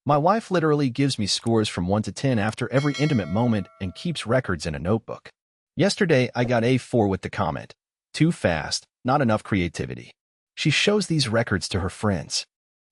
My wife literally gives me scores from 1 to 10 after every intimate moment and keeps records in a notebook. Yesterday, I got a 4 with the comment, "Too fast, not enough creativity." She shows these records to her friends.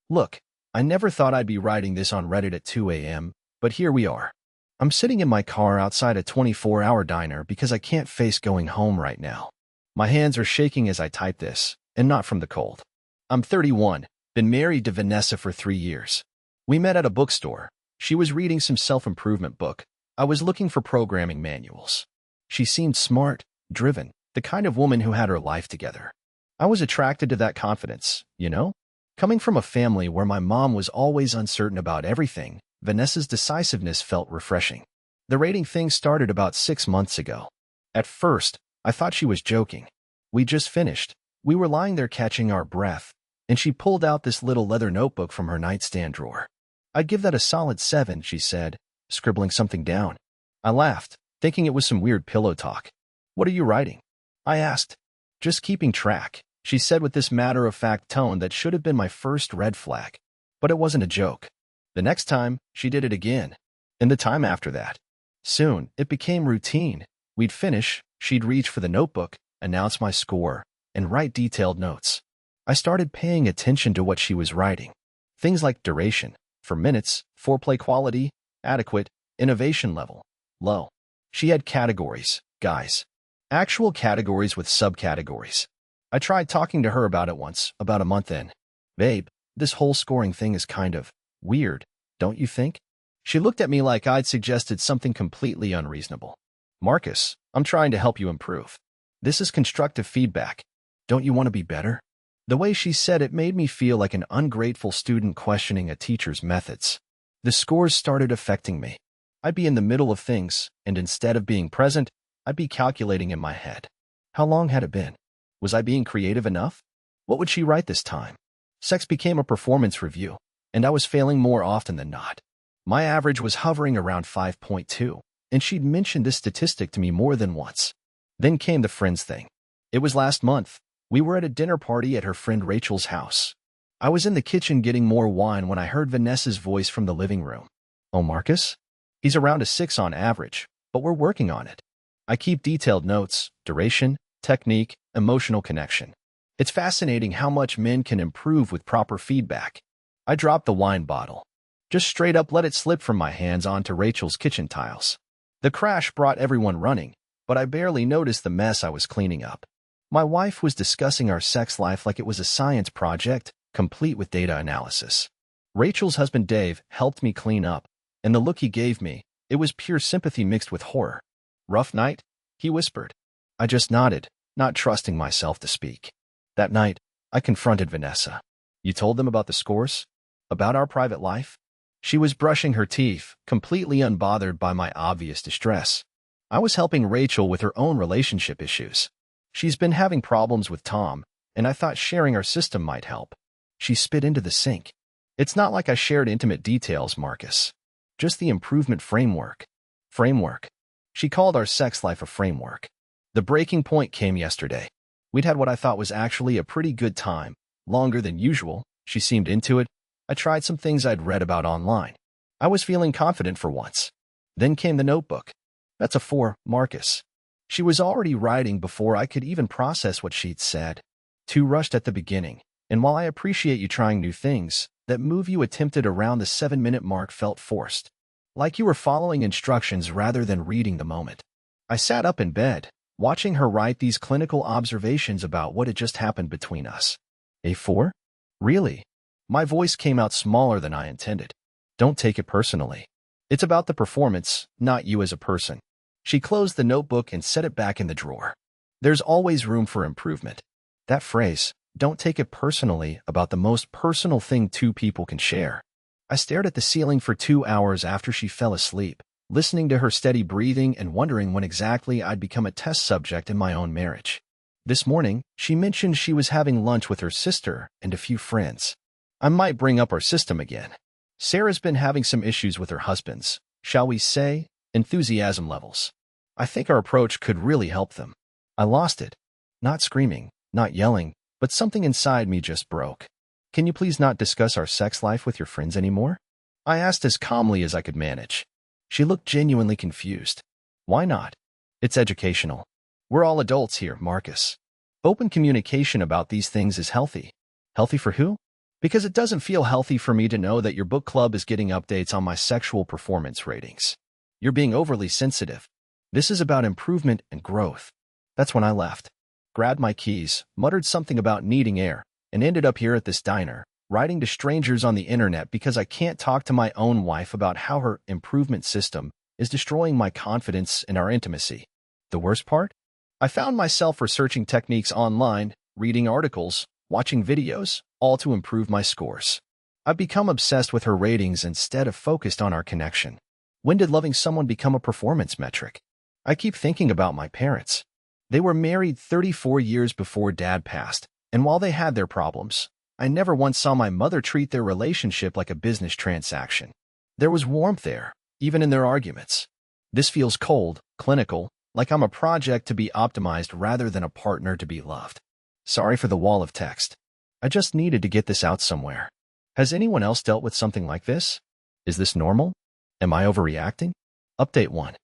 Look, I never thought I'd be writing this on Reddit at 2 a.m., but here we are. I'm sitting in my car outside a 24-hour diner because I can't face going home right now. My hands are shaking as I type this, and not from the cold. I'm 31, been married to Vanessa for 3 years. We met at a bookstore. She was reading some self-improvement book. I was looking for programming manuals. She seemed smart, driven, the kind of woman who had her life together. I was attracted to that confidence, you know? Coming from a family where my mom was always uncertain about everything, Vanessa's decisiveness felt refreshing. The rating thing started about 6 months ago. At first, I thought she was joking. We just finished. We were lying there catching our breath, and she pulled out this little leather notebook from her nightstand drawer. "I'd give that a solid 7, she said, scribbling something down. I laughed, thinking it was some weird pillow talk. "What are you writing?" I asked. "Just keeping track," she said with this matter-of-fact tone that should have been my first red flag. But it wasn't a joke. The next time, she did it again. And the time after that. Soon, it became routine. We'd finish, she'd reach for the notebook, announce my score, and write detailed notes. I started paying attention to what she was writing. Things like duration, for minutes, foreplay quality, adequate, innovation level, low. She had categories, guys. Actual categories with subcategories. I tried talking to her about it once, about a month in. "Babe, this whole scoring thing is kind of weird, don't you think?" She looked at me like I'd suggested something completely unreasonable. "Marcus, I'm trying to help you improve. This is constructive feedback. Don't you want to be better?" The way she said it made me feel like an ungrateful student questioning a teacher's methods. The scores started affecting me. I'd be in the middle of things, and instead of being present, I'd be calculating in my head. How long had it been? Was I being creative enough? What would she write this time? Sex became a performance review, and I was failing more often than not. My average was hovering around 5.2, and she'd mentioned this statistic to me more than once. Then came the friends thing. It was last month. We were at a dinner party at her friend Rachel's house. I was in the kitchen getting more wine when I heard Vanessa's voice from the living room. "Oh, Marcus? He's around a 6 on average, but we're working on it. I keep detailed notes, duration, technique, emotional connection. It's fascinating how much men can improve with proper feedback." I dropped the wine bottle. Just straight up let it slip from my hands onto Rachel's kitchen tiles. The crash brought everyone running, but I barely noticed the mess I was cleaning up. My wife was discussing our sex life like it was a science project, complete with data analysis. Rachel's husband Dave helped me clean up, and the look he gave me, it was pure sympathy mixed with horror. "Rough night?" he whispered. I just nodded, not trusting myself to speak. That night, I confronted Vanessa. "You told them about the scores? About our private life?" She was brushing her teeth, completely unbothered by my obvious distress. I was helping Rachel with her own relationship issues. She's been having problems with Tom, and I thought sharing our system might help. She spit into the sink. "It's not like I shared intimate details, Marcus. Just the improvement framework." Framework. She called our sex life a framework. The breaking point came yesterday. We'd had what I thought was actually a pretty good time, longer than usual. She seemed into it. I tried some things I'd read about online. I was feeling confident for once. Then came the notebook. "That's a 4, Marcus." She was already writing before I could even process what she'd said. "Too rushed at the beginning, and while I appreciate you trying new things, that move you attempted around the 7-minute mark felt forced. Like you were following instructions rather than reading the moment." I sat up in bed, watching her write these clinical observations about what had just happened between us. "A 4? Really?" My voice came out smaller than I intended. "Don't take it personally. It's about the performance, not you as a person." She closed the notebook and set it back in the drawer. There's always room for improvement. That phrase, "don't take it personally," about the most personal thing two people can share. I stared at the ceiling for 2 hours after she fell asleep, listening to her steady breathing and wondering when exactly I'd become a test subject in my own marriage. This morning, she mentioned she was having lunch with her sister and a few friends. I might bring up our system again. Sarah's been having some issues with her husband's, shall we say, enthusiasm levels. I think our approach could really help them. I lost it. Not screaming, not yelling, but something inside me just broke. "Can you please not discuss our sex life with your friends anymore?" I asked as calmly as I could manage. She looked genuinely confused. Why not? It's educational. We're all adults here, Marcus. Open communication about these things is healthy. Healthy for who? Because it doesn't feel healthy for me to know that your book club is getting updates on my sexual performance ratings. You're being overly sensitive. This is about improvement and growth. That's when I left. Grabbed my keys, muttered something about needing air, and ended up here at this diner, writing to strangers on the internet because I can't talk to my own wife about how her improvement system is destroying my confidence in our intimacy. The worst part? I found myself researching techniques online, reading articles, watching videos, all to improve my scores. I've become obsessed with her ratings instead of focused on our connection. When did loving someone become a performance metric? I keep thinking about my parents. They were married 34 years before Dad passed, and while they had their problems, I never once saw my mother treat their relationship like a business transaction. There was warmth there, even in their arguments. This feels cold, clinical, like I'm a project to be optimized rather than a partner to be loved. Sorry for the wall of text. I just needed to get this out somewhere. Has anyone else dealt with something like this? Is this normal? Am I overreacting? Update 1.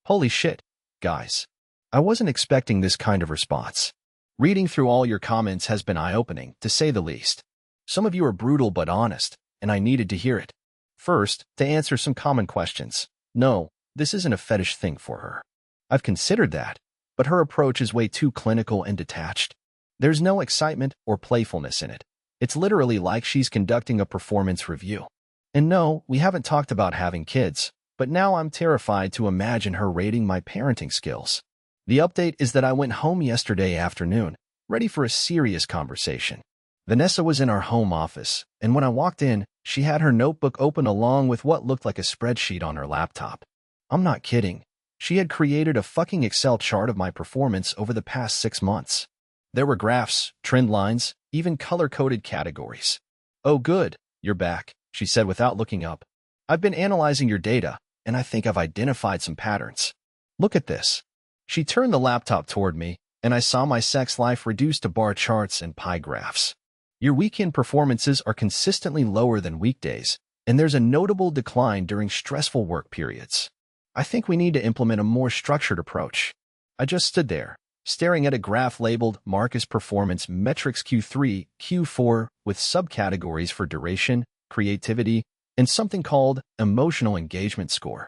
Holy shit, guys. I wasn't expecting this kind of response. Reading through all your comments has been eye-opening, to say the least. Some of you are brutal but honest, and I needed to hear it. First, to answer some common questions. No, this isn't a fetish thing for her. I've considered that, but her approach is way too clinical and detached. There's no excitement or playfulness in it. It's literally like she's conducting a performance review. And no, we haven't talked about having kids, but now I'm terrified to imagine her rating my parenting skills. The update is that I went home yesterday afternoon, ready for a serious conversation. Vanessa was in our home office, and when I walked in, she had her notebook open along with what looked like a spreadsheet on her laptop. I'm not kidding. She had created a fucking Excel chart of my performance over the past 6 months. There were graphs, trend lines, even color-coded categories. Oh good, you're back, she said without looking up. I've been analyzing your data, and I think I've identified some patterns. Look at this. She turned the laptop toward me, and I saw my sex life reduced to bar charts and pie graphs. Your weekend performances are consistently lower than weekdays, and there's a notable decline during stressful work periods. I think we need to implement a more structured approach. I just stood there, staring at a graph labeled Marcus Performance Metrics Q3, Q4, with subcategories for duration, creativity, and something called Emotional Engagement Score.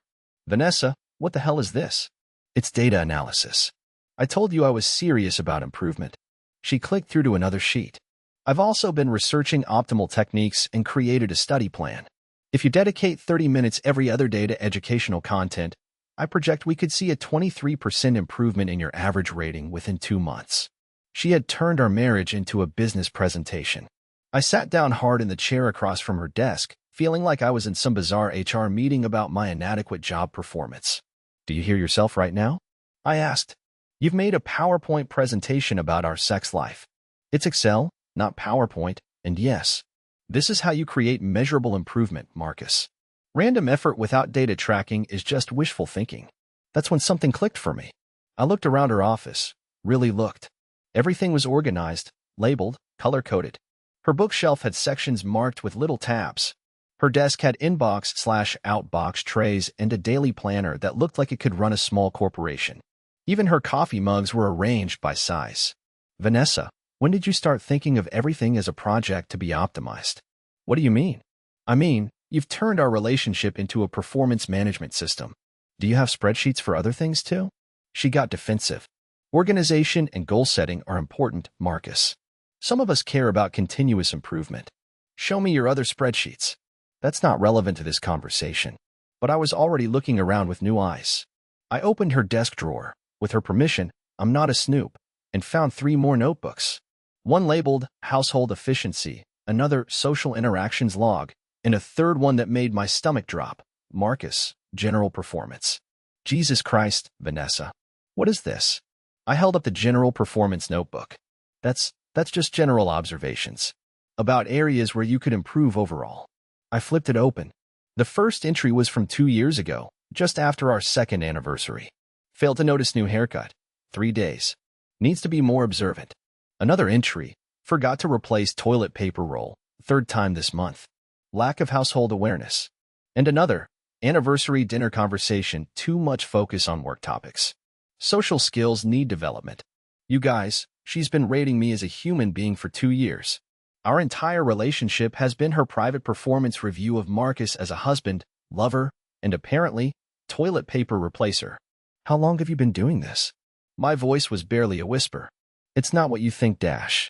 Vanessa, what the hell is this? It's data analysis. I told you I was serious about improvement. She clicked through to another sheet. I've also been researching optimal techniques and created a study plan. If you dedicate 30 minutes every other day to educational content, I project we could see a 23% improvement in your average rating within 2 months. She had turned our marriage into a business presentation. I sat down hard in the chair across from her desk, feeling like I was in some bizarre HR meeting about my inadequate job performance. Do you hear yourself right now? I asked. You've made a PowerPoint presentation about our sex life. It's Excel, not PowerPoint, and yes, this is how you create measurable improvement, Marcus. Random effort without data tracking is just wishful thinking. That's when something clicked for me. I looked around her office, really looked. Everything was organized, labeled, color-coded. Her bookshelf had sections marked with little tabs. Her desk had inbox/outbox trays and a daily planner that looked like it could run a small corporation. Even her coffee mugs were arranged by size. Vanessa, when did you start thinking of everything as a project to be optimized? What do you mean? I mean, you've turned our relationship into a performance management system. Do you have spreadsheets for other things too? She got defensive. Organization and goal setting are important, Marcus. Some of us care about continuous improvement. Show me your other spreadsheets. That's not relevant to this conversation, but I was already looking around with new eyes. I opened her desk drawer. With her permission, I'm not a snoop, and found 3 more notebooks. One labeled Household Efficiency, another Social Interactions Log, and a third one that made my stomach drop, Marcus, General Performance. Jesus Christ, Vanessa. What is this? I held up the General Performance notebook. That's just general observations about areas where you could improve overall. I flipped it open. The first entry was from 2 years ago, just after our 2nd anniversary. Failed to notice new haircut. 3 days. Needs to be more observant. Another entry. Forgot to replace toilet paper roll. 3rd time this month. lack of household awareness. And another, anniversary dinner conversation, too much focus on work topics. Social skills need development. You guys, she's been rating me as a human being for 2 years. Our entire relationship has been her private performance review of Marcus as a husband, lover, and apparently, toilet paper replacer. How long have you been doing this? My voice was barely a whisper. It's not what you think, Dash.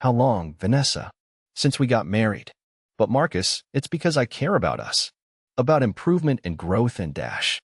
How long, Vanessa? Since we got married. But Marcus, it's because I care about us. About improvement and growth and Dash.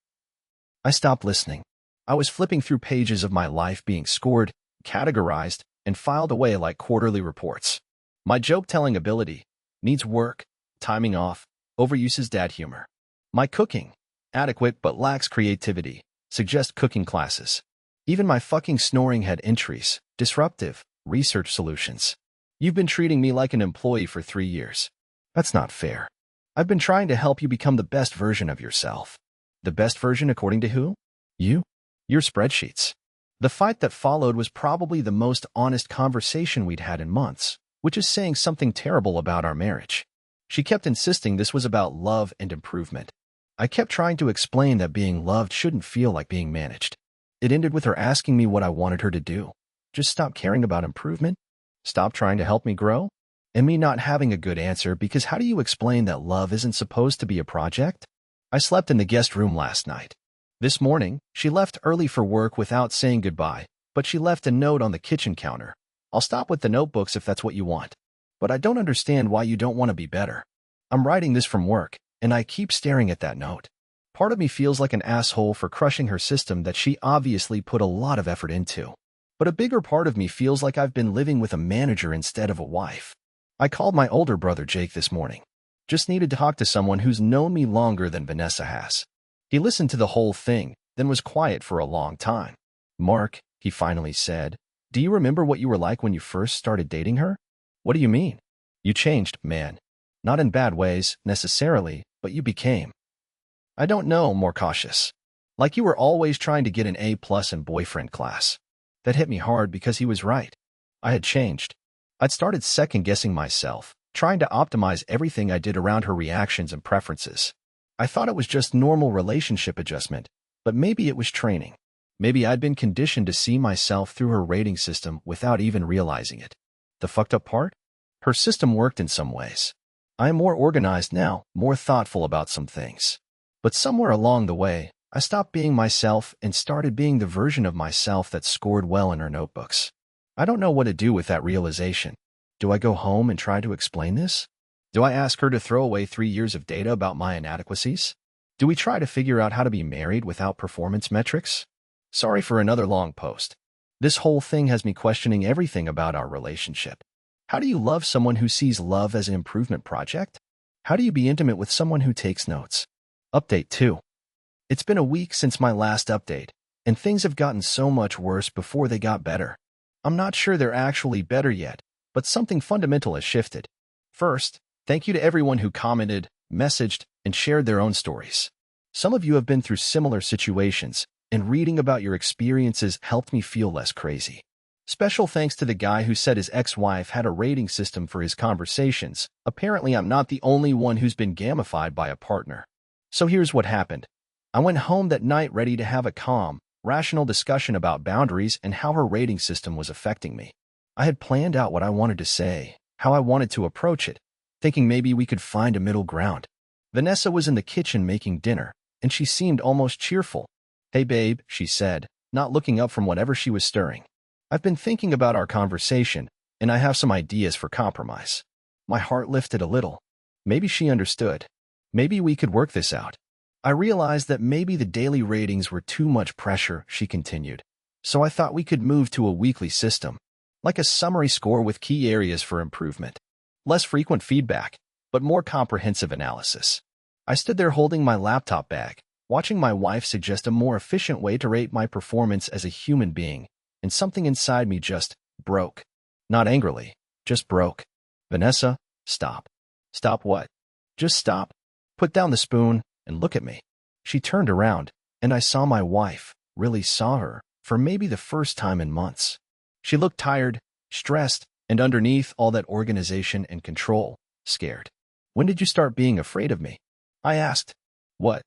I stopped listening. I was flipping through pages of my life being scored, categorized, and filed away like quarterly reports. My joke-telling ability needs work, timing off, overuses dad humor. My cooking, adequate but lacks creativity, suggest cooking classes. Even my fucking snoring had entries, disruptive, research solutions. You've been treating me like an employee for 3 years. That's not fair. I've been trying to help you become the best version of yourself. The best version according to who? You? Your spreadsheets. The fight that followed was probably the most honest conversation we'd had in months, which is saying something terrible about our marriage. She kept insisting this was about love and improvement. I kept trying to explain that being loved shouldn't feel like being managed. It ended with her asking me what I wanted her to do. Just stop caring about improvement? Stop trying to help me grow? And me not having a good answer because how do you explain that love isn't supposed to be a project? I slept in the guest room last night. This morning, she left early for work without saying goodbye, but she left a note on the kitchen counter. I'll stop with the notebooks if that's what you want. But I don't understand why you don't want to be better. I'm writing this from work, and I keep staring at that note. Part of me feels like an asshole for crushing her system that she obviously put a lot of effort into. But a bigger part of me feels like I've been living with a manager instead of a wife. I called my older brother Jake this morning. Just needed to talk to someone who's known me longer than Vanessa has. He listened to the whole thing, then was quiet for a long time. Mark, he finally said, do you remember what you were like when you first started dating her? What do you mean? You changed, man. Not in bad ways, necessarily, but you became. I don't know, more cautious. Like you were always trying to get an A+ in boyfriend class. That hit me hard because he was right. I had changed. I'd started second-guessing myself, trying to optimize everything I did around her reactions and preferences. I thought it was just normal relationship adjustment, but maybe it was training. Maybe I'd been conditioned to see myself through her rating system without even realizing it. The fucked up part? Her system worked in some ways. I am more organized now, more thoughtful about some things. But somewhere along the way, I stopped being myself and started being the version of myself that scored well in her notebooks. I don't know what to do with that realization. Do I go home and try to explain this? Do I ask her to throw away 3 years of data about my inadequacies? Do we try to figure out how to be married without performance metrics? Sorry for another long post. This whole thing has me questioning everything about our relationship. How do you love someone who sees love as an improvement project? How do you be intimate with someone who takes notes? Update 2. It's been a week since my last update, and things have gotten so much worse before they got better. I'm not sure they're actually better yet, but something fundamental has shifted. First, thank you to everyone who commented, messaged, and shared their own stories. Some of you have been through similar situations, and reading about your experiences helped me feel less crazy. Special thanks to the guy who said his ex-wife had a rating system for his conversations. Apparently, I'm not the only one who's been gamified by a partner. So here's what happened. I went home that night ready to have a calm, rational discussion about boundaries and how her rating system was affecting me. I had planned out what I wanted to say, how I wanted to approach it, thinking maybe we could find a middle ground. Vanessa was in the kitchen making dinner, and she seemed almost cheerful. Hey babe, she said, not looking up from whatever she was stirring. I've been thinking about our conversation, and I have some ideas for compromise. My heart lifted a little. Maybe she understood. Maybe we could work this out. I realized that maybe the daily ratings were too much pressure, she continued. So I thought we could move to a weekly system, like a summary score with key areas for improvement. Less frequent feedback, but more comprehensive analysis. I stood there holding my laptop bag, watching my wife suggest a more efficient way to rate my performance as a human being, and something inside me just broke. Not angrily, just broke. Vanessa, stop. Stop what? Just stop. Put down the spoon and look at me. She turned around, and I saw my wife, really saw her, for maybe the first time in months. She looked tired, stressed, and underneath all that organization and control, scared. When did you start being afraid of me? I asked. What?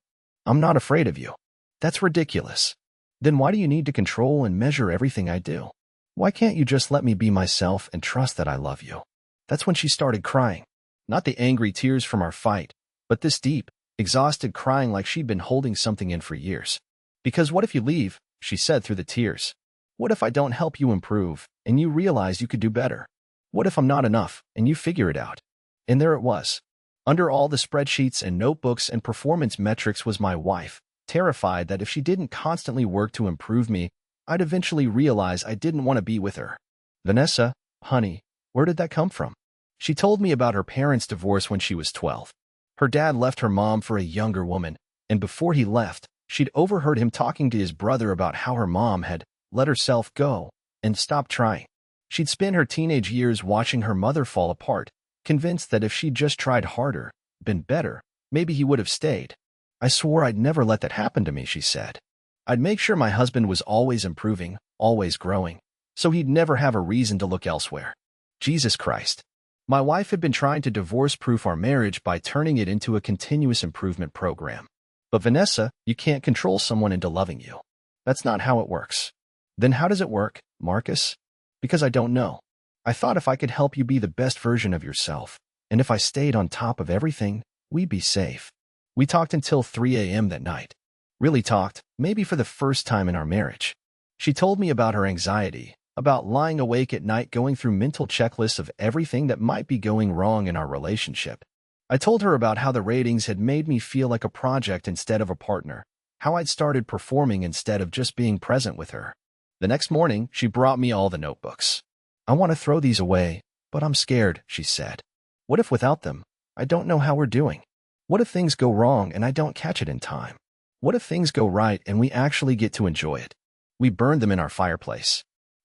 I'm not afraid of you. That's ridiculous. Then why do you need to control and measure everything I do? Why can't you just let me be myself and trust that I love you? That's when she started crying. Not the angry tears from our fight, but this deep, exhausted crying like she'd been holding something in for years. Because what if you leave? She said through the tears. What if I don't help you improve, and you realize you could do better? What if I'm not enough, and you figure it out? And there it was. Under all the spreadsheets and notebooks and performance metrics was my wife, terrified that if she didn't constantly work to improve me, I'd eventually realize I didn't want to be with her. Vanessa, honey, where did that come from? She told me about her parents' divorce when she was 12. Her dad left her mom for a younger woman, and before he left, she'd overheard him talking to his brother about how her mom had let herself go and stopped trying. She'd spent her teenage years watching her mother fall apart, convinced that if she'd just tried harder, been better, maybe he would have stayed. I swore I'd never let that happen to me, she said. I'd make sure my husband was always improving, always growing, so he'd never have a reason to look elsewhere. Jesus Christ. My wife had been trying to divorce-proof our marriage by turning it into a continuous improvement program. But Vanessa, you can't control someone into loving you. That's not how it works. Then how does it work, Marcus? Because I don't know. I thought if I could help you be the best version of yourself, and if I stayed on top of everything, we'd be safe. We talked until 3 a.m. that night. Really talked, maybe for the first time in our marriage. She told me about her anxiety, about lying awake at night going through mental checklists of everything that might be going wrong in our relationship. I told her about how the ratings had made me feel like a project instead of a partner, how I'd started performing instead of just being present with her. The next morning, she brought me all the notebooks. I want to throw these away, but I'm scared, she said. What if without them, I don't know how we're doing? What if things go wrong and I don't catch it in time? What if things go right and we actually get to enjoy it? We burned them in our fireplace.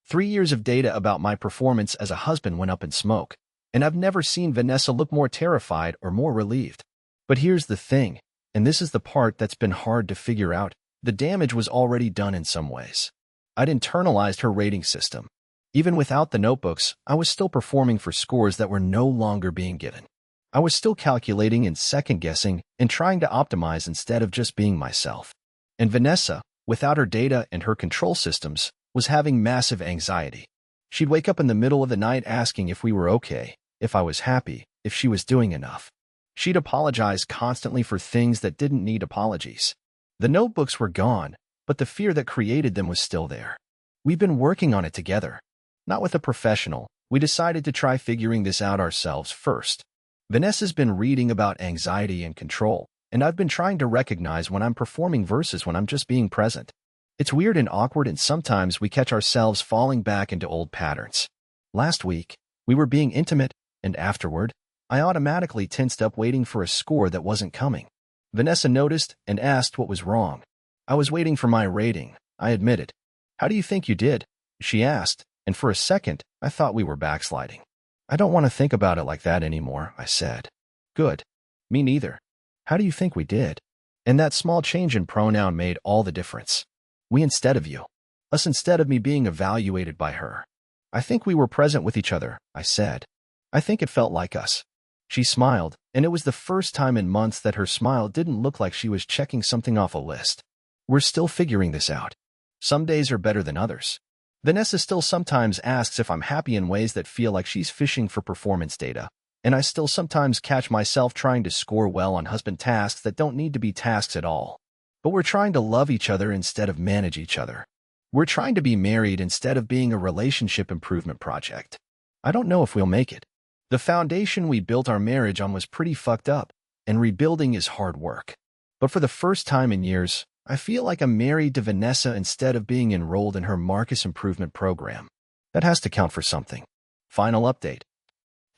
3 years of data about my performance as a husband went up in smoke, and I've never seen Vanessa look more terrified or more relieved. But here's the thing, and this is the part that's been hard to figure out. The damage was already done in some ways. I'd internalized her rating system. Even without the notebooks, I was still performing for scores that were no longer being given. I was still calculating and second-guessing and trying to optimize instead of just being myself. And Vanessa, without her data and her control systems, was having massive anxiety. She'd wake up in the middle of the night asking if we were okay, if I was happy, if she was doing enough. She'd apologize constantly for things that didn't need apologies. The notebooks were gone, but the fear that created them was still there. We've been working on it together. Not with a professional, we decided to try figuring this out ourselves first. Vanessa's been reading about anxiety and control, and I've been trying to recognize when I'm performing versus when I'm just being present. It's weird and awkward, and sometimes we catch ourselves falling back into old patterns. Last week, we were being intimate, and afterward, I automatically tensed up waiting for a score that wasn't coming. Vanessa noticed and asked what was wrong. I was waiting for my rating, I admitted. How do you think you did? She asked, and for a second, I thought we were backsliding. I don't want to think about it like that anymore, I said. Good. Me neither. How do you think we did? And that small change in pronoun made all the difference. We instead of you. Us instead of me being evaluated by her. I think we were present with each other, I said. I think it felt like us. She smiled, and it was the first time in months that her smile didn't look like she was checking something off a list. We're still figuring this out. Some days are better than others. Vanessa still sometimes asks if I'm happy in ways that feel like she's fishing for performance data, and I still sometimes catch myself trying to score well on husband tasks that don't need to be tasks at all. But we're trying to love each other instead of manage each other. We're trying to be married instead of being a relationship improvement project. I don't know if we'll make it. The foundation we built our marriage on was pretty fucked up, and rebuilding is hard work. But for the first time in years, I feel like I'm married to Vanessa instead of being enrolled in her Marcus Improvement Program. That has to count for something. Final update.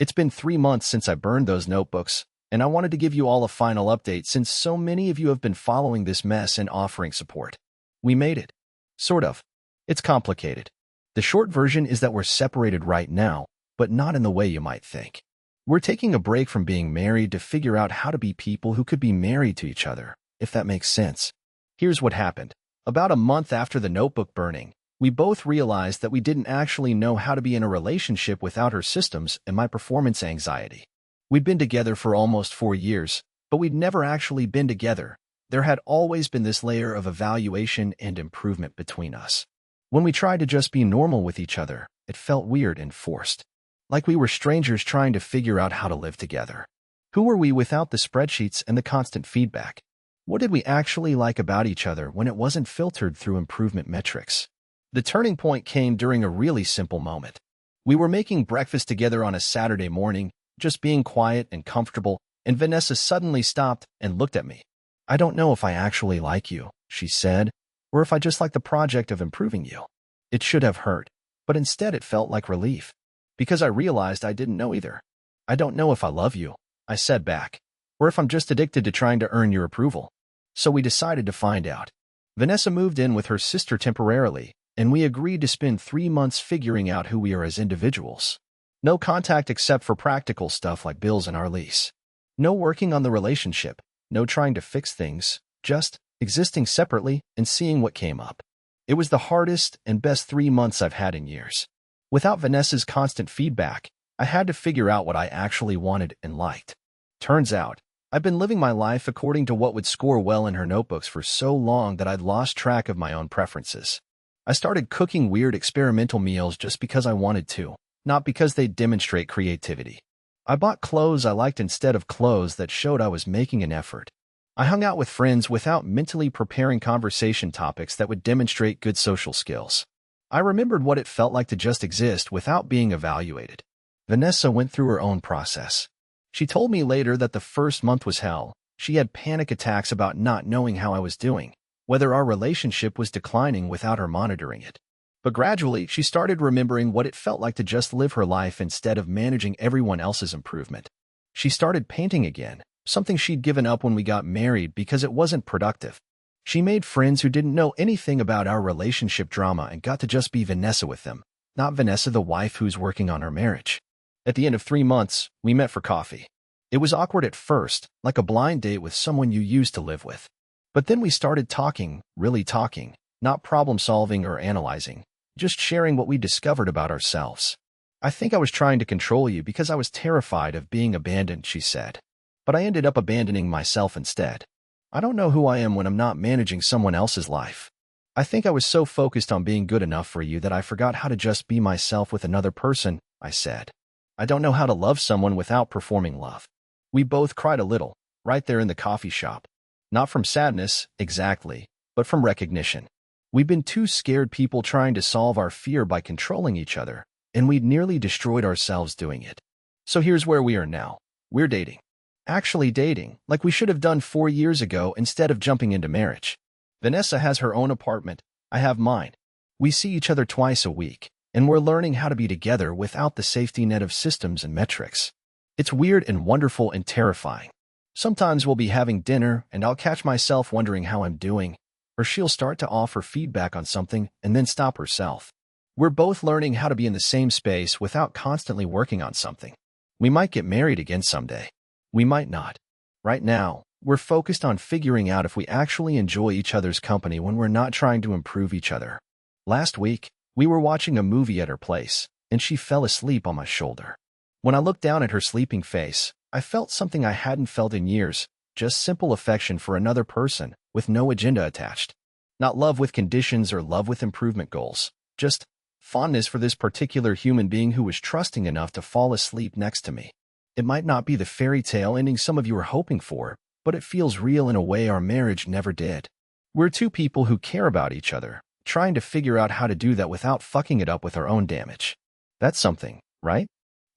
It's been 3 months since I burned those notebooks, and I wanted to give you all a final update since so many of you have been following this mess and offering support. We made it. Sort of. It's complicated. The short version is that we're separated right now, but not in the way you might think. We're taking a break from being married to figure out how to be people who could be married to each other, if that makes sense. Here's what happened. About a month after the notebook burning, we both realized that we didn't actually know how to be in a relationship without her systems and my performance anxiety. We'd been together for almost 4 years, but we'd never actually been together. There had always been this layer of evaluation and improvement between us. When we tried to just be normal with each other, it felt weird and forced. Like we were strangers trying to figure out how to live together. Who were we without the spreadsheets and the constant feedback? What did we actually like about each other when it wasn't filtered through improvement metrics? The turning point came during a really simple moment. We were making breakfast together on a Saturday morning, just being quiet and comfortable, and Vanessa suddenly stopped and looked at me. "I don't know if I actually like you," she said, "or if I just like the project of improving you." It should have hurt, but instead it felt like relief, because I realized I didn't know either. "I don't know if I love you," I said back, "or if I'm just addicted to trying to earn your approval." So we decided to find out. Vanessa moved in with her sister temporarily, and we agreed to spend 3 months figuring out who we are as individuals. No contact except for practical stuff like bills and our lease. No working on the relationship, no trying to fix things, just existing separately and seeing what came up. It was the hardest and best 3 months I've had in years. Without Vanessa's constant feedback, I had to figure out what I actually wanted and liked. Turns out, I've been living my life according to what would score well in her notebooks for so long that I'd lost track of my own preferences. I started cooking weird experimental meals just because I wanted to, not because they demonstrate creativity. I bought clothes I liked instead of clothes that showed I was making an effort. I hung out with friends without mentally preparing conversation topics that would demonstrate good social skills. I remembered what it felt like to just exist without being evaluated. Vanessa went through her own process. She told me later that the first month was hell. She had panic attacks about not knowing how I was doing, whether our relationship was declining without her monitoring it. But gradually, she started remembering what it felt like to just live her life instead of managing everyone else's improvement. She started painting again, something she'd given up when we got married because it wasn't productive. She made friends who didn't know anything about our relationship drama and got to just be Vanessa with them, not Vanessa the wife who's working on her marriage. At the end of 3 months, we met for coffee. It was awkward at first, like a blind date with someone you used to live with. But then we started talking, really talking, not problem-solving or analyzing, just sharing what we discovered about ourselves. "I think I was trying to control you because I was terrified of being abandoned," she said. "But I ended up abandoning myself instead. I don't know who I am when I'm not managing someone else's life. I think I was so focused on being good enough for you that I forgot how to just be myself with another person," I said. "I don't know how to love someone without performing love." We both cried a little, right there in the coffee shop. Not from sadness, exactly, but from recognition. We'd been two scared people trying to solve our fear by controlling each other, and we'd nearly destroyed ourselves doing it. So here's where we are now. We're dating. Actually dating, like we should have done 4 years ago instead of jumping into marriage. Vanessa has her own apartment, I have mine. We see each other twice a week, and we're learning how to be together without the safety net of systems and metrics. It's weird and wonderful and terrifying. Sometimes we'll be having dinner, and I'll catch myself wondering how I'm doing, or she'll start to offer feedback on something and then stop herself. We're both learning how to be in the same space without constantly working on something. We might get married again someday. We might not. Right now, we're focused on figuring out if we actually enjoy each other's company when we're not trying to improve each other. Last week, we were watching a movie at her place, and she fell asleep on my shoulder. When I looked down at her sleeping face, I felt something I hadn't felt in years, just simple affection for another person, with no agenda attached. Not love with conditions or love with improvement goals, just fondness for this particular human being who was trusting enough to fall asleep next to me. It might not be the fairy tale ending some of you are hoping for, but it feels real in a way our marriage never did. We're two people who care about each other, trying to figure out how to do that without fucking it up with our own damage. That's something, right?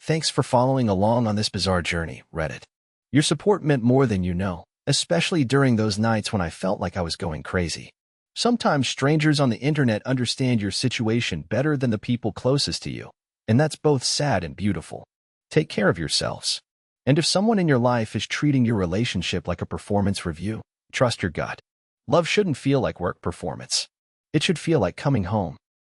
Thanks for following along on this bizarre journey, Reddit. Your support meant more than you know, especially during those nights when I felt like I was going crazy. Sometimes strangers on the internet understand your situation better than the people closest to you, and that's both sad and beautiful. Take care of yourselves. And if someone in your life is treating your relationship like a performance review, trust your gut. Love shouldn't feel like work performance. It should feel like coming home.